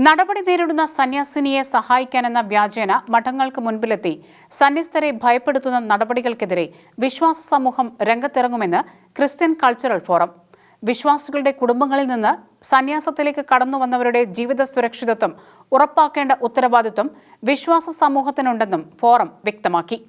നടപടി നേരിടുന്ന സന്യാസിനിയെ സഹായിക്കാനെന്ന വ്യാജേന മഠങ്ങൾക്ക് മുൻപിലെത്തി സന്യസ്തരെ ഭയപ്പെടുത്തുന്ന നടപടികൾക്കെതിരെ വിശ്വാസ സമൂഹം രംഗത്തിറങ്ങുമെന്ന് ക്രിസ്ത്യൻ കൾച്ചറൽ ഫോറം. വിശ്വാസികളുടെ കുടുംബങ്ങളിൽ നിന്ന് സന്യാസത്തിലേക്ക് കടന്നുവന്നവരുടെ ജീവിത സുരക്ഷിതത്വം ഉറപ്പാക്കേണ്ട ഉത്തരവാദിത്വം വിശ്വാസ സമൂഹത്തിനുണ്ടെന്നും ഫോറം വ്യക്തമാക്കി.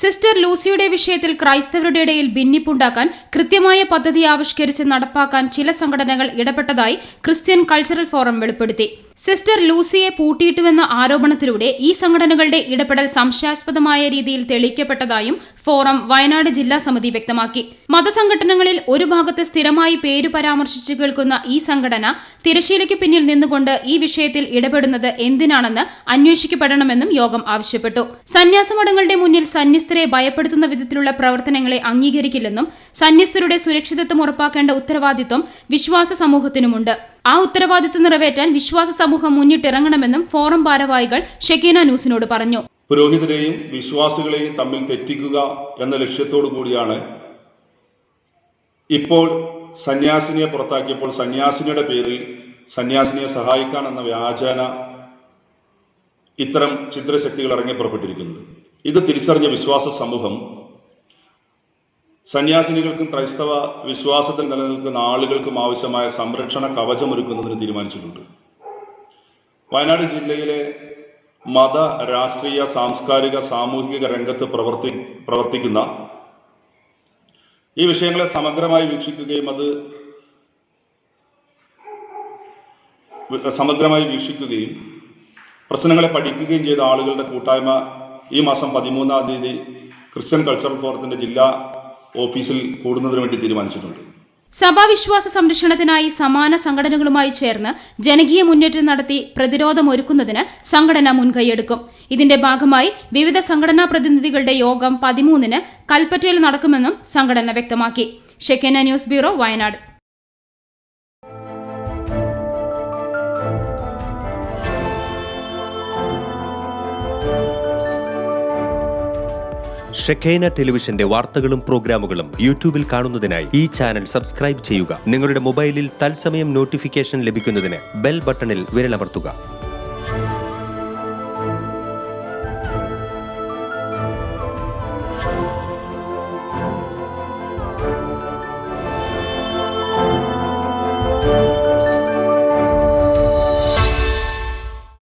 സിസ്റ്റർ ലൂസിയുടെ വിഷയത്തിൽ ക്രൈസ്തവരുടെ ഇടയിൽ ഭിന്നിപ്പുണ്ടാക്കാൻ കൃത്യമായ പദ്ധതി ആവിഷ്കരിച്ച് നടപ്പാക്കാൻ ചില സംഘടനകൾ ഇടപെട്ടതായി ക്രിസ്ത്യൻ കൾച്ചറൽ ഫോറം വെളിപ്പെടുത്തി. സിസ്റ്റർ ലൂസിയെ പൂട്ടിയിട്ടുവെന്ന ആരോപണത്തിലൂടെ ഈ സംഘടനകളുടെ ഇടപെടൽ സംശയാസ്പദമായ രീതിയിൽ തെളിയിക്കപ്പെട്ടതായും ഫോറം വയനാട് ജില്ലാ സമിതി വ്യക്തമാക്കി. മതസംഘടനകളിൽ ഒരു ഭാഗത്ത് സ്ഥിരമായി പേരു പരാമർശിച്ചു കേൾക്കുന്ന ഈ സംഘടന തിരശ്ശീലയ്ക്ക് പിന്നിൽ നിന്നുകൊണ്ട് ഈ വിഷയത്തിൽ ഇടപെടുന്നത് എന്തിനാണെന്ന് അന്വേഷിക്കപ്പെടണമെന്നും യോഗം ആവശ്യപ്പെട്ടു. സന്യാസമഠങ്ങളുടെ മുന്നിൽ സന്യസ്തരെ ഭയപ്പെടുത്തുന്ന വിധത്തിലുള്ള പ്രവർത്തനങ്ങളെ അംഗീകരിക്കില്ലെന്നും സന്യസ്തരുടെ സുരക്ഷിതത്വം ഉറപ്പാക്കേണ്ട ഉത്തരവാദിത്വം വിശ്വാസ സമൂഹത്തിനുമുണ്ട്. ആ ഉത്തരവാദിത്വം നിറവേറ്റാൻ വിശ്വാസ സമൂഹം മുന്നിട്ടിറങ്ങണമെന്നും ഫോറം ഭാരവാഹികൾ ഷെക്കീന ന്യൂസിനോട് പറഞ്ഞു. പുരോഹിതരെയും വിശ്വാസികളെയും തമ്മിൽ തെറ്റിക്കുക എന്ന ലക്ഷ്യത്തോടു കൂടിയാണ് ഇപ്പോൾ സന്യാസിനിയെ പുറത്താക്കിയപ്പോൾ സന്യാസിനിയുടെ പേരിൽ സന്യാസിനിയെ സഹായിക്കാനെന്ന വ്യാജേന ഇത്തരം ചിദ്രശക്തികൾ ഇറങ്ങി പുറപ്പെട്ടിരിക്കുന്നത്. ഇത് തിരിച്ചറിഞ്ഞ വിശ്വാസ സമൂഹം സന്യാസിനികൾക്കും ക്രൈസ്തവ വിശ്വാസത്തിൽ നിലനിൽക്കുന്ന ആളുകൾക്കും ആവശ്യമായ സംരക്ഷണ കവചമൊരുക്കുന്നതിന് തീരുമാനിച്ചിട്ടുണ്ട്. വയനാട് ജില്ലയിലെ മത, രാഷ്ട്രീയ, സാംസ്കാരിക, സാമൂഹിക രംഗത്ത് പ്രവർത്തിക്കുന്ന ഈ വിഷയങ്ങളെ സമഗ്രമായി വീക്ഷിക്കുകയും പ്രശ്നങ്ങളെ പഠിക്കുകയും ചെയ്ത ആളുകളുടെ കൂട്ടായ്മ ഈ മാസം 13-ാം തീയതി ക്രിസ്ത്യൻ കൾച്ചറൽ ഫോറത്തിന്റെ ജില്ലാ ഓഫീസിൽ കൂടുന്നതിന് വേണ്ടി തീരുമാനിച്ചിട്ടുണ്ട്. സഭാവിശ്വാസ സംരക്ഷണത്തിനായി സമാന സംഘടനകളുമായി ചേർന്ന് ജനകീയ മുന്നേറ്റം നടത്തി പ്രതിരോധമൊരുക്കുന്നതിന് സംഘടന മുൻകൈയെടുക്കും. ഇതിന്റെ ഭാഗമായി വിവിധ സംഘടനാ പ്രതിനിധികളുടെ യോഗം 13-ന് കൽപ്പറ്റയിൽ നടക്കുമെന്നും സംഘടന വ്യക്തമാക്കി. Shekinah news bureau, Wayanad. Shekinah ടെലിവിഷന്റെ വാർത്തകളും പ്രോഗ്രാമുകളും യൂട്യൂബിൽ കാണുന്നതിനായി ഈ ചാനൽ സബ്സ്ക്രൈബ് ചെയ്യുക. നിങ്ങളുടെ മൊബൈലിൽ തത്സമയം നോട്ടിഫിക്കേഷൻ ലഭിക്കുന്നതിന് ബെൽ ബട്ടണിൽ വിരലമർത്തുക.